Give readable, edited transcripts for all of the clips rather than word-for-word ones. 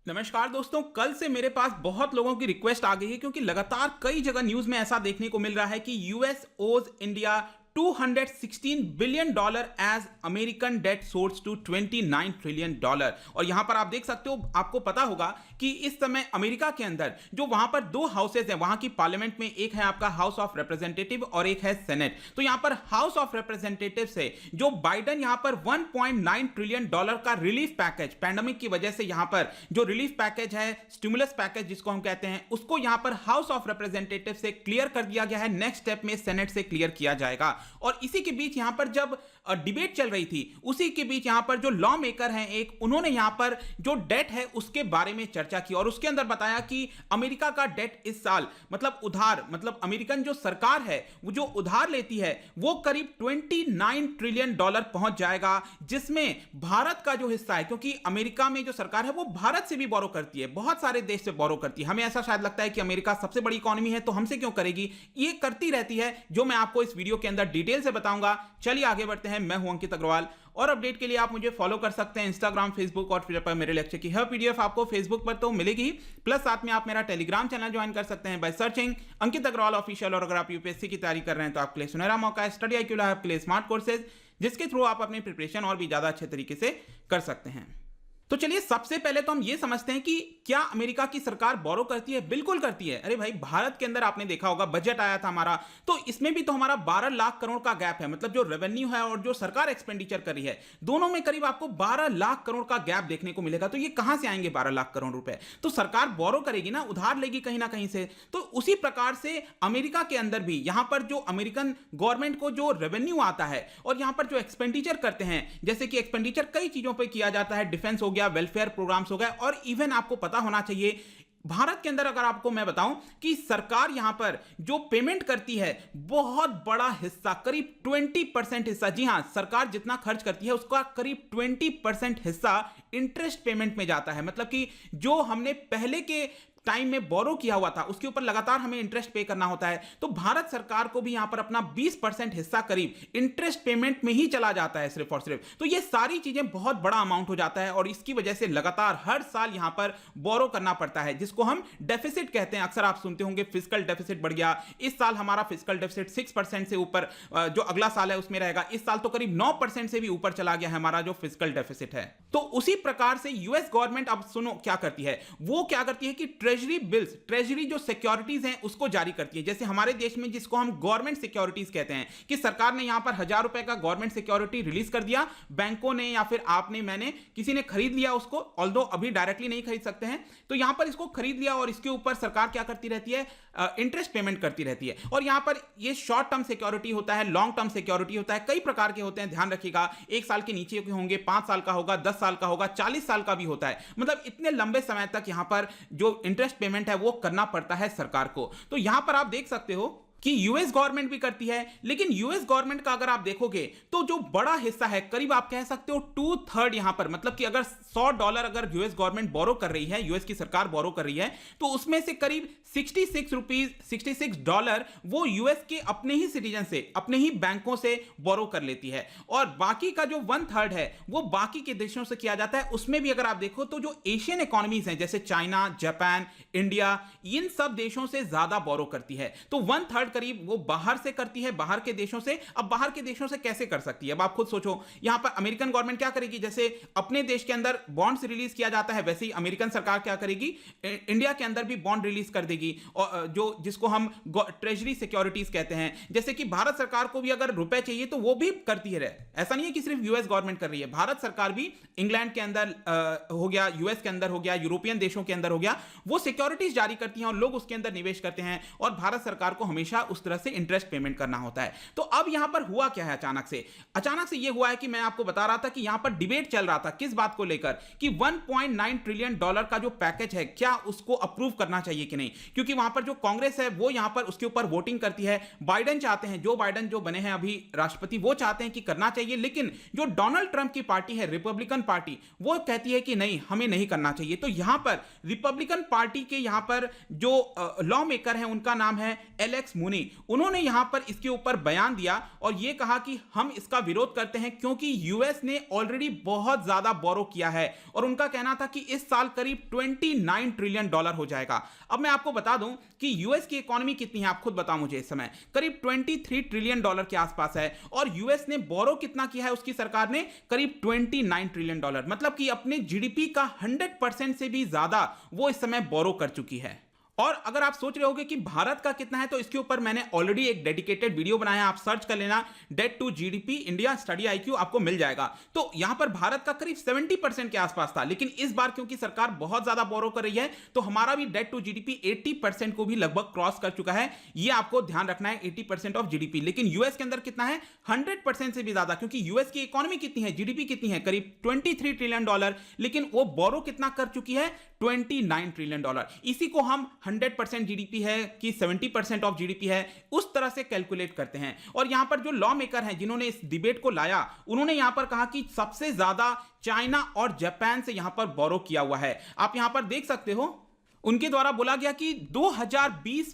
नमस्कार दोस्तों, कल से मेरे पास बहुत लोगों की रिक्वेस्ट आ गई है क्योंकि लगातार कई जगह न्यूज में ऐसा देखने को मिल रहा है कि US owes India $216 billion as American debt soars to $29 trillion. और यहां पर आप देख सकते हो, आपको पता होगा कि इस समय अमेरिका के अंदर जो वहां पर दो हाउसेज हैं वहां की पार्लियामेंट में, एक है आपका हाउस ऑफ रिप्रेजेंटेटिव और एक है सेनेट। तो यहां पर हाउस ऑफ रिप्रेजेंटेटिव से जो बाइडेन यहां पर $1.9 ट्रिलियन का रिलीफ पैकेज, पैंडेमिक की वजह से यहां पर जो रिलीफ पैकेज है, स्टिमुलस पैकेज जिसको हम कहते हैं, उसको यहां पर हाउस ऑफ रिप्रेजेंटेटिव से क्लियर कर दिया गया है। नेक्स्ट स्टेप में सेनेट से क्लियर किया जाएगा। और इसी के बीच यहां पर जब डिबेट चल रही थी, उसी के बीच यहां पर जो लॉ मेकर हैं एक, उन्होंने यहां पर जो डेट है उसके बारे में चर्चा की और उसके अंदर बताया कि अमेरिका का डेट इस साल, मतलब उधार, मतलब अमेरिकन जो सरकार है वो जो उधार लेती है वो करीब $29 ट्रिलियन पहुंच जाएगा, जिसमें भारत का जो हिस्सा है, क्योंकि अमेरिका में जो सरकार है वो भारत से भी बोरो करती है, बहुत सारे देश से बोरो करती है। हमें ऐसा शायद लगता है कि अमेरिका सबसे बड़ी इकोनॉमी है तो हमसे क्यों करेगी, ये करती रहती है, जो मैं आपको इस वीडियो के अंदर डिटेल से बताऊंगा। चलिए आगे बढ़ते हैं। मैं हूं अंकित अग्रवाल और अपडेट के लिए आप मुझे फॉलो कर सकते हैं इंस्टाग्राम, फेसबुक और ट्विटर पर। मेरे लेक्चर की हर पीडीएफ आपको फेसबुक पर तो मिलेगी ही, प्लस साथ में आप मेरा टेलीग्राम चैनल ज्वाइन कर सकते हैं by searching Ankit Agarwal official. और अगर आप यूपीएससी की तैयारी कर रहे हैं तो आपके लिए सुनहरा मौका है। स्टडी IQ लैब आपके लिए स्मार्ट कोर्सेज, जिसके थ्रू आप अपनी प्रिपरेशन और भी ज्यादा अच्छे तरीके से कर सकते हैं। तो चलिए सबसे पहले तो हम ये समझते हैं कि क्या अमेरिका की सरकार बोरो करती है? बिल्कुल करती है। अरे भाई, भारत के अंदर आपने देखा होगा बजट आया था हमारा, तो इसमें भी तो हमारा 12 लाख करोड़ का गैप है, मतलब जो रेवेन्यू है और जो सरकार एक्सपेंडिचर कर रही है, दोनों में करीब आपको 12 लाख करोड़ का गैप देखने को मिलेगा। तो ये कहां से आएंगे 12 लाख करोड़ रुपए? तो सरकार बोरो करेगी ना, उधार लेगी कहीं ना कहीं से। तो उसी प्रकार से अमेरिका के अंदर भी यहां पर जो अमेरिकन गवर्नमेंट को जो रेवेन्यू आता है और यहां पर जो एक्सपेंडिचर करते हैं, जैसे कि एक्सपेंडिचर कई चीजों पर किया जाता है, डिफेंस हो गया, वेलफेयर प्रोग्राम्स हो गए, और इवन आपको पता होना चाहिए भारत के अंदर अगर आपको मैं बताऊं कि सरकार यहां पर जो पेमेंट करती है बहुत बड़ा हिस्सा, करीब 20% हिस्सा, जी हां, सरकार जितना खर्च करती है उसका करीब 20% हिस्सा इंटरेस्ट पेमेंट में जाता है। मतलब कि जो हमने पहले के टाइम में बोरो किया हुआ था उसके ऊपर लगातार हमें इंटरेस्ट पे करना होता है। तो भारत सरकार को भी यहां पर अपना 20% हिस्सा करीब इंटरेस्ट पेमेंट में ही चला जाता है, सिर्फ और सिर्फ। तो ये सारी चीजें बहुत बड़ा अमाउंट हो जाता है और इसकी वजह से लगातार हर साल यहां पर बोरो करना पड़ता है, जिसको हम डेफिसिट कहते हैं। अक्सर आप सुनते होंगे फिस्कल डेफिसिट बढ़ गया, इस साल हमारा फिस्कल डेफिसिट 6% से ऊपर, जो अगला साल है उसमें रहेगा। इस साल तो करीब 9% से भी ऊपर चला गया है हमारा जो फिस्कल डेफिसिट है। तो उसी प्रकार से यूएस गवर्नमेंट अब सुनो क्या करती है, वो क्या करती है कि ट्रेजरी बिल्स, ट्रेजरी जो सिक्योरिटीज हैं उसको जारी करती है। जैसे हमारे देश में जिसको हम गवर्नमेंट सिक्योरिटीज कहते हैं, कि सरकार ने यहां पर ₹1000 का गवर्नमेंट सिक्योरिटी रिलीज कर दिया, बैंकों ने या फिर आपने, मैंने, किसी ने खरीद लिया उसको, ऑल्दो अभी डायरेक्टली नहीं खरीद सकते हैं, तो यहां पर इसको खरीद लिया और इसके ऊपर सरकार क्या करती रहती है, इंटरेस्ट पेमेंट करती रहती है। और यहां पर ये शॉर्ट टर्म सिक्योरिटी होता है, लॉन्ग टर्म सिक्योरिटी होता है, कई प्रकार के होते हैं, ध्यान रखिएगा। 1 साल के नीचे के होंगे, 5 साल का होगा, 10 साल का होगा, 40 साल का भी होता है। मतलब इतने लंबे समय तक यहां पर जो इंटरेस्ट पेमेंट है वो करना पड़ता है सरकार को। तो यहां पर आप देख सकते हो कि यूएस गवर्नमेंट भी करती है, लेकिन यूएस गवर्नमेंट का अगर आप देखोगे तो जो बड़ा हिस्सा है, करीब आप कह सकते हो 2/3 यहां पर, मतलब कि अगर $100 अगर यूएस गवर्नमेंट बोरो कर रही है, यूएस की सरकार बोरो कर रही है, तो उसमें से करीब $66 वो यूएस के अपने ही सिटीजन से, अपने ही बैंकों से बोरो कर लेती है। और बाकी का जो 1/3 है वो बाकी के देशों से किया जाता है। उसमें भी अगर आप देखो तो जो एशियन इकोनॉमीज हैं, जैसे चाइना, जापान, इंडिया, इन सब देशों से ज्यादा बोरो करती है। तो 1/3 करीब वो बाहर से करती है, बाहर के देशों से। अब बाहर के देशों से कैसे कर सकती है, अब आप खुद सोचो। यहां पर अमेरिकन गवर्नमेंट क्या करेगी, जैसे अपने देश के अंदर बॉन्ड्स रिलीज किया जाता है, वैसे ही अमेरिकन सरकार क्या करेगी, इंडिया के अंदर भी बॉन्ड रिलीज कर देगी, और जो जिसको हम ट्रेजरी सिक्योरिटीज कहते हैं। जैसे कि भारत सरकार को भी अगर रुपए चाहिए तो वो भी करती है। ऐसा नहीं है कि सिर्फ यूएस गवर्नमेंट कर रही है, भारत सरकार भी इंग्लैंड के अंदर हो गया, यूएस के अंदर हो गया, यूरोपियन देशों के अंदर हो गया, वो सिक्योरिटीज जारी करती हैं और लोग उसके अंदर निवेश करते हैं, और भारत सरकार को हमेशा उस तरह से इंटरेस्ट पेमेंट करना होता है। तो अब यहां पर हुआ क्या है, अचानक से यह हुआ है कि मैं आपको बता रहा था कि यहां पर डिबेट चल रहा था किस बात को लेकर, कि $1.9 ट्रिलियन का जो पैकेज है क्या उसको अप्रूव करना चाहिए कि नहीं। क्योंकि वहां पर जो कांग्रेस है वो यहां पर उसके ऊपर वोटिंग करती है। बाइडेन चाहते हैं, जो बाइडेन जो बने हैं अभी राष्ट्रपति, वो चाहते हैं कि करना चाहिए, लेकिन जो डोनाल्ड ट्रंप की पार्टी है, रिपब्लिकन पार्टी, वो कहती है कि नहीं, हमें नहीं करना चाहिए। तो यहां पर रिपब्लिकन पार्टी के यहां पर जो लॉ मेकर है उनका नाम है एलेक्स मूनी, उन्होंने यहां पर इसके ऊपर बयान दिया और यह कहा कि हम इसका विरोध करते हैं क्योंकि यूएस ने ऑलरेडी बहुत ज्यादा बोरो किया है और उनका कहना था कि इस साल करीब $29 ट्रिलियन हो जाएगा। अब मैं आपको बता दूं कि यूएस की इकोनॉमी कितनी है, आप खुद बताओ मुझे, इस समय करीब $23 ट्रिलियन के आसपास है और यूएस ने बोरो कितना किया है, उसकी सरकार ने करीब $29 ट्रिलियन, मतलब कि अपने जीडीपी का 100% से भी ज्यादा वो इस समय बोरो कर चुकी है। और अगर आप सोच रहे होगे कि भारत का कितना है, तो इसके ऊपर मैंने ऑलरेडी एक डेडिकेटेड वीडियो बनाया, आप सर्च कर लेना, debt to GDP India study IQ, आपको मिल जाएगा। तो यहां पर भारत का करीब 70% के आसपास था, लेकिन इस बार क्योंकि सरकार बहुत ज्यादा बोरो कर रही है तो हमारा भी डेट टू जीडीपी 80% को भी लगभग क्रॉस कर चुका है। यह आपको ध्यान रखना है, 80% ऑफ जीडीपी। लेकिन यूएस के अंदर कितना है, 100% से भी ज्यादा, क्योंकि यूएस की इकोनॉमी कितनी है, जीडीपी कितनी है, करीब $23 ट्रिलियन, लेकिन वो बोरो कितना कर चुकी है, $29 ट्रिलियन। इसी को हम 100% जीडीपी है कि 70% ऑफ जीडीपी है, उस तरह से कैलकुलेट करते हैं। और यहां पर जो लॉ मेकर हैं जिन्होंने इस डिबेट को लाया, उन्होंने यहां पर कहा कि सबसे ज्यादा चाइना और जापान से यहां पर बोरो किया हुआ है। आप यहां पर देख सकते हो, उनके द्वारा बोला गया कि 2020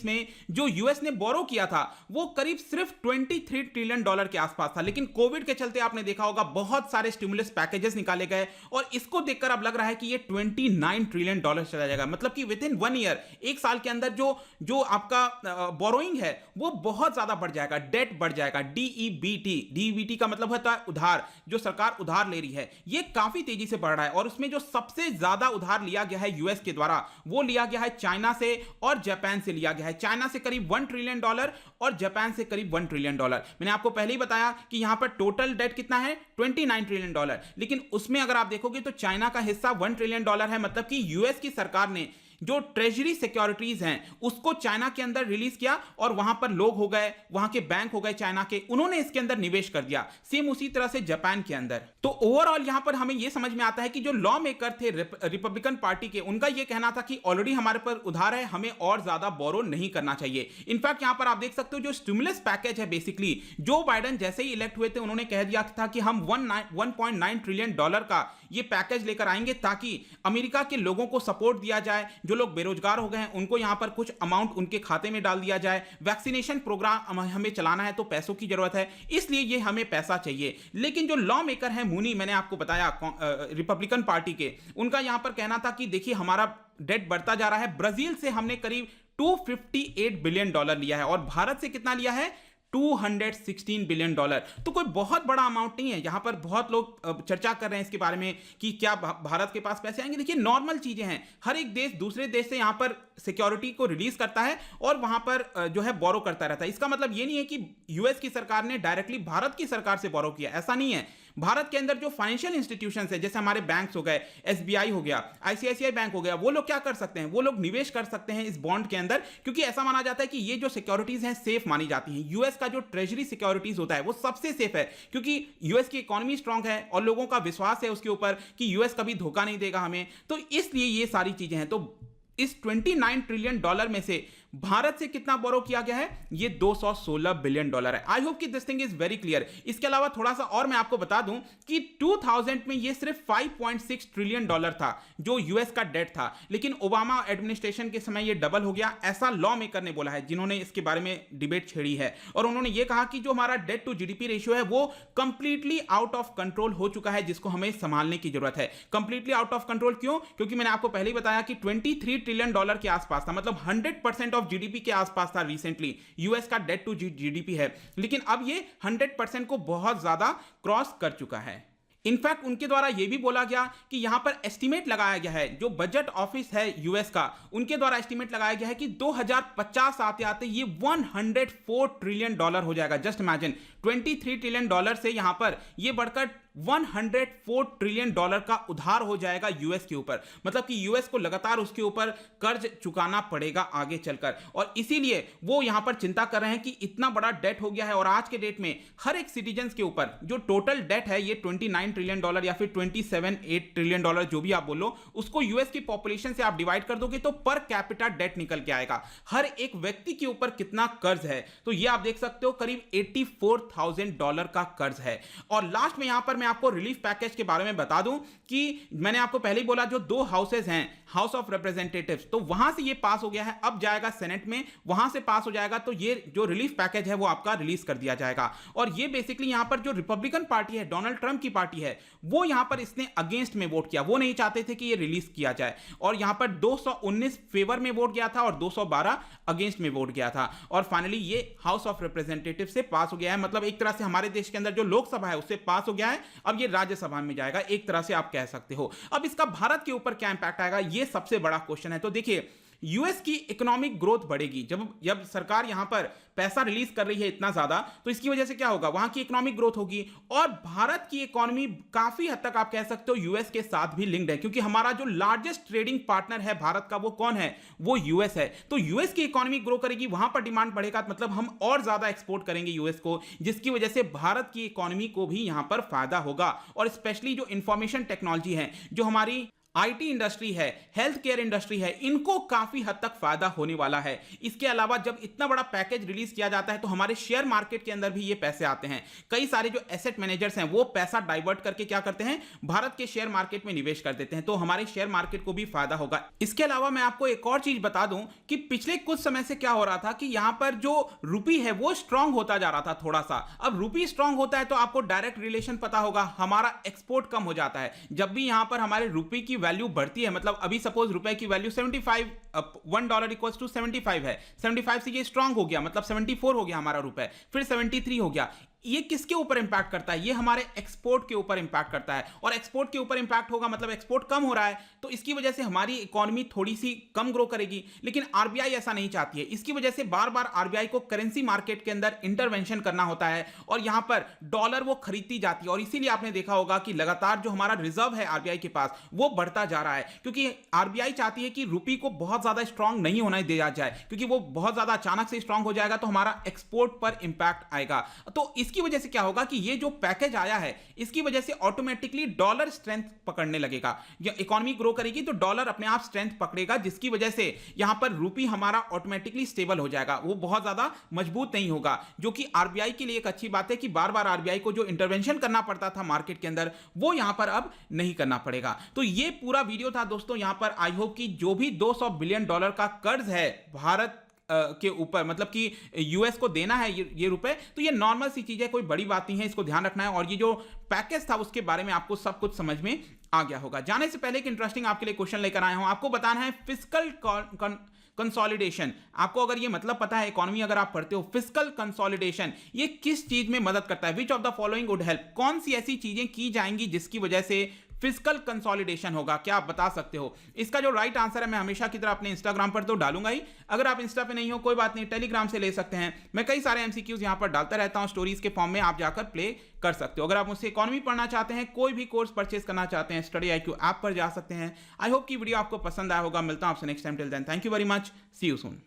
में जो यूएस ने बोरो किया था वो करीब सिर्फ $23 ट्रिलियन के आसपास था, लेकिन कोविड के चलते आपने देखा होगा बहुत सारे स्टिमुलस पैकेजेस निकाले गए और इसको देखकर अब लग रहा है कि ये $29 ट्रिलियन चला जाएगा। मतलब कि विद इन 1 ईयर, एक साल के अंदर जो आपका बोरोइंग है वो बहुत ज्यादा बढ़ जाएगा, डेट बढ़ जाएगा। डीईबीटी का मतलब होता है उधार, जो सरकार उधार ले रही है, ये काफी तेजी से बढ़ रहा है। और उसमें जो सबसे ज्यादा उधार लिया गया है यूएस के द्वारा, वो लिया गया है चाइना से और जापान से लिया गया है। चाइना से करीब $1 ट्रिलियन और जापान से करीब $1 ट्रिलियन। मैंने आपको पहले ही बताया कि यहां पर टोटल डेट कितना है, $29 ट्रिलियन, लेकिन उसमें अगर आप देखोगे तो चाइना का हिस्सा $1 ट्रिलियन है। मतलब कि यूएस की सरकार ने जो ट्रेजरी सिक्योरिटीज हैं उसको चाइना के अंदर रिलीज किया और वहां पर लोग हो गए, वहां के बैंक हो गए चाइना के, उन्होंने इसके अंदर निवेश कर दिया। सेम उसी तरह से जापान के अंदर। तो ओवरऑल यहां पर हमें यह समझ में आता है कि जो लॉ मेकर थे रिपब्लिकन पार्टी के, उनका यह कहना था कि ऑलरेडी हमारे पर उधार है, हमें और ज्यादा बोरो नहीं करना चाहिए। इनफैक्ट यहां पर आप देख सकते हो जो स्टिमुलस पैकेज है, बेसिकली जो बाइडेन जैसे ही इलेक्ट हुए थे उन्होंने कह दिया था कि हम $1.9 ट्रिलियन का ये पैकेज लेकर आएंगे ताकि अमेरिका के लोगों को सपोर्ट दिया जाए, जो लोग बेरोजगार हो गए हैं उनको यहां पर कुछ अमाउंट उनके खाते में डाल दिया जाए, वैक्सीनेशन प्रोग्राम हमें चलाना है तो पैसों की जरूरत है, इसलिए ये हमें पैसा चाहिए। लेकिन जो लॉ मेकर है मूनी, मैंने आपको बताया रिपब्लिकन पार्टी के, उनका यहां पर कहना था कि देखिए हमारा डेट बढ़ता जा रहा है। ब्राजील से हमने करीब $258 बिलियन लिया है और भारत से कितना लिया है, $216 बिलियन। तो कोई बहुत बड़ा अमाउंट नहीं है। यहां पर बहुत लोग चर्चा कर रहे हैं इसके बारे में कि क्या भारत के पास पैसे आएंगे। देखिए नॉर्मल चीजें हैं, हर एक देश दूसरे देश से यहां पर सिक्योरिटी को रिलीज करता है और वहां पर जो है बोरो करता रहता है। इसका मतलब यह नहीं है कि यूएस की सरकार ने डायरेक्टली भारत की सरकार से बोरो किया, ऐसा नहीं है। भारत के अंदर जो फाइनेंशियल इंस्टीट्यूशंस है, जैसे हमारे बैंक्स हो गए, एसबीआई हो गया, आईसीआईसीआई बैंक हो गया, वो लोग क्या कर सकते हैं, वो लोग निवेश कर सकते हैं इस बॉन्ड के अंदर, क्योंकि ऐसा माना जाता है कि ये जो सिक्योरिटीज हैं सेफ मानी जाती हैं। यूएस का जो ट्रेजरी सिक्योरिटीज होता है वो सबसे सेफ है, क्योंकि यूएस की इकोनॉमी स्ट्रांग है और लोगों का विश्वास है उसके ऊपर कि यूएस कभी धोखा नहीं देगा हमें। तो इसलिए ये सारी चीजें हैं। तो इस $29 ट्रिलियन में से भारत से कितना बोरो किया गया है, ये $216 बिलियन है। आई होप कि this thing is very clear. इसके अलावा थोड़ा सा और मैं आपको बता दूं कि 2000 में ये सिर्फ $5.6 ट्रिलियन था जो यूएस का डेट था, लेकिन ओबामा एडमिनिस्ट्रेशन के समय ये डबल हो गया, ऐसा लॉ मेकर ने बोला है जिन्होंने इसके बारे में डिबेट छेड़ी है। और उन्होंने ये कहा कि जो हमारा डेट टू जीडीपी रेशियो है वो कंप्लीटली आउट ऑफ कंट्रोल हो चुका है, जिसको हमें संभालने की जरूरत है। कंप्लीटली आउट ऑफ कंट्रोल क्यों? क्योंकि मैंने आपको पहले ही बताया कि $23 ट्रिलियन के आसपास था, मतलब 100% ऑफ जीडीपी के आसपास था। रिसेंटली यूएस का डेट टू जीडीपी है, लेकिन अब ये 100% को बहुत ज्यादा क्रॉस कर चुका है। इनफैक्ट उनके द्वारा यह भी बोला गया कि यहां पर एस्टीमेट लगाया गया है, जो बजट ऑफिस है यूएस का, उनके द्वारा एस्टीमेट लगाया गया है कि 2050 आते आते ये $104 ट्रिलियन हो जाएगा। जस्ट इमेजिन, $23 ट्रिलियन से यहां पर ये बढ़कर $104 ट्रिलियन का उधार हो जाएगा यूएस के ऊपर। मतलब कि यूएस को लगातार उसके ऊपर कर्ज चुकाना पड़ेगा आगे चलकर, और इसीलिए वो यहां पर चिंता कर रहे हैं कि इतना बड़ा डेट हो गया है। और आज के डेट में हर एक सिटीजन के ऊपर जो टोटल डेट है ये $29 $29 ट्रिलियन या फिर 27-8 ट्रिलियन डॉलर, जो भी आप बोलो, उसको यूएस की पॉपुलेशन से आप डिवाइड कर दोगे तो पर कैपिटा डेट निकल के आएगा। हर एक व्यक्ति के ऊपर कितना कर्ज है, तो ये आप देख सकते हो करीब $84,000 का कर्ज है। और लास्ट में यहां पर मैं आपको रिलीफ पैकेज के बारे में बता दूं कि मैंने आपको पहले ही बोला, जो 2 हाउसेज हैं, हाउस ऑफ रिप्रेजेंटेटिव्स, तो वहां से ये पास हो गया है, अब जाएगा सेनेट में, वहां से पास हो जाएगा, तो ये जो रिलीफ पैकेज है वो आपका रिलीज कर दिया जाएगा। और ये बेसिकली यहां पर जो रिपब्लिकन पार्टी है, डोनाल्ड ट्रंप की पार्टी है, वो यहां पर इसने अगेंस्ट में वोट किया, वो नहीं चाहते थे कि ये रिलीज किया जाए, और यहां पर 219 फेवर में वोट गया था और 212 अगेंस्ट में वोट गया था, और फाइनली ये हाउस ऑफ रिप्रेजेंटेटिव से पास हो गया है। मतलब एक तरह से हमारे देश के अंदर जो लोकसभा है उससे पास हो गया है, अब ये राज्यसभा में जाएगा, एक तरह से आप कह सकते हो। अब इसका भारत के ऊपर क्या इंपैक्ट आएगा, ये सबसे बड़ा क्वेश्चन है। तो देखिए, यूएस की इकोनॉमिक ग्रोथ बढ़ेगी, जब सरकार यहां पर पैसा रिलीज कर रही है इतना ज्यादा, तो इसकी वजह से क्या होगा, वहां की इकोनॉमिक ग्रोथ होगी, और भारत की इकोनॉमी काफी हद तक आप कह सकते हो यूएस के साथ भी लिंक्ड है, क्योंकि हमारा जो लार्जेस्ट ट्रेडिंग पार्टनर है भारत का, वो कौन है, वो यूएस है। तो यूएस की इकोनॉमी ग्रो करेगी, वहां पर डिमांड बढ़ेगा, मतलब हम और ज्यादा एक्सपोर्ट करेंगे यूएस को, जिसकी वजह से भारत की इकोनॉमी को भी यहां पर फायदा होगा। और स्पेशली जो इंफॉर्मेशन टेक्नोलॉजी है, जो हमारी आईटी इंडस्ट्री है, हेल्थ केयर इंडस्ट्री है, इनको काफी हद तक फायदा होने वाला है। इसके अलावा जब इतना बड़ा पैकेज रिलीज किया जाता है तो हमारे शेयर मार्केट के अंदर भी ये पैसे आते हैं। कई सारे जो एसेट मैनेजर्स हैं वो पैसा डाइवर्ट करके क्या करते हैं, भारत के शेयर मार्केट में निवेश कर देते हैं, तो हमारे शेयर मार्केट को भी फायदा होगा। इसके अलावा मैं आपको एक और चीज बता दूं कि पिछले कुछ समय से क्या हो रहा था कि यहां पर जो रुपी है वो स्ट्रांग होता जा रहा था थोड़ा सा। अब रुपी स्ट्रांग होता है तो आपको डायरेक्ट रिलेशन पता होगा, हमारा एक्सपोर्ट कम हो जाता है। जब भी यहां पर हमारे रुपी की वैल्यू बढ़ती है, मतलब अभी सपोज रुपए की वैल्यू 75, $1 इक्वल्स टू 75 है, 75 से ये स्ट्रांग हो गया, मतलब 74 हो गया हमारा रुपए, फिर 73 हो गया। ये किसके ऊपर इंपैक्ट करता है, ये हमारे एक्सपोर्ट के ऊपर इंपैक्ट करता है, और एक्सपोर्ट के ऊपर इंपैक्ट होगा मतलब एक्सपोर्ट कम हो रहा है, तो इसकी वजह से हमारी इकोनॉमी थोड़ी सी कम ग्रो करेगी। लेकिन आरबीआई ऐसा नहीं चाहती है, इसकी वजह से बार बार आरबीआई को करेंसी मार्केट के अंदर इंटरवेंशन करना होता है, और यहां पर डॉलर वो खरीदती जाती है। और इसीलिए आपने देखा होगा कि लगातार जो हमारा रिजर्व है आरबीआई के पास वो बढ़ता जा रहा है, क्योंकि आरबीआई चाहती है कि रुपी को बहुत ज्यादा स्ट्रांग नहीं होने दिया जाए, क्योंकि वो बहुत ज्यादा अचानक से स्ट्रांग हो जाएगा तो हमारा एक्सपोर्ट पर इंपैक्ट आएगा। तो इसकी वजह से क्या होगा कि ये जो पैकेज आया है इसकी वजह से ऑटोमेटिकली डॉलर स्ट्रेंथ पकड़ने लगेगा। इकोनॉमी ग्रो करेगी तो डॉलर अपने आप स्ट्रेंथ पकड़ेगा, जिसकी वजह से यहां पर रुपी हमारा ऑटोमेटिकली स्टेबल हो जाएगा, वो बहुत ज्यादा मजबूत नहीं होगा, जो कि आरबीआई के लिए एक अच्छी बात है कि बार बार आरबीआई को जो इंटरवेंशन करना पड़ता था मार्केट के अंदर वो यहां पर अब नहीं करना पड़ेगा। तो ये पूरा वीडियो था दोस्तों, यहां पर आई होप कि जो भी $200 बिलियन का कर्ज है भारत के ऊपर, मतलब कि यूएस को देना है ये रुपए, तो ये नॉर्मल सी चीज है, कोई बड़ी बात नहीं है, इसको ध्यान रखना है। और ये जो पैकेज था उसके बारे में आपको सब कुछ समझ में आ गया होगा। जाने से पहले एक इंटरेस्टिंग आपके लिए क्वेश्चन लेकर आया हूं, आपको बताना है फिस्कल कंसोलिडेशन। आपको अगर ये मतलब पता है, इकोनॉमी अगर आप पढ़ते हो, फिस्कल कंसोलिडेशन ये किस चीज में मदद करता है, which of the following would help, कौन सी ऐसी चीजें की जाएंगी जिसकी वजह से फिस्कल कंसोलिडेशन होगा, क्या आप बता सकते हो? इसका जो राइट आंसर है मैं हमेशा की तरह अपने इंस्टाग्राम पर तो डालूंगा ही, अगर आप इंस्टा पे नहीं हो कोई बात नहीं, टेलीग्राम से ले सकते हैं। मैं कई सारे एमसीक्यूज यहां पर डालता रहता हूं स्टोरीज के फॉर्म में, आप जाकर प्ले कर सकते हो। अगर आप मुझसे इकोनॉमी पढ़ना चाहते हैं, कोई भी कोर्स परचेज करना चाहते हैं, स्टडी IQ ऐप पर जा सकते हैं। आई होप कि वीडियो आपको पसंद आया होगा। मिलता हूं आपसे next time, till then thank you very much, see you soon.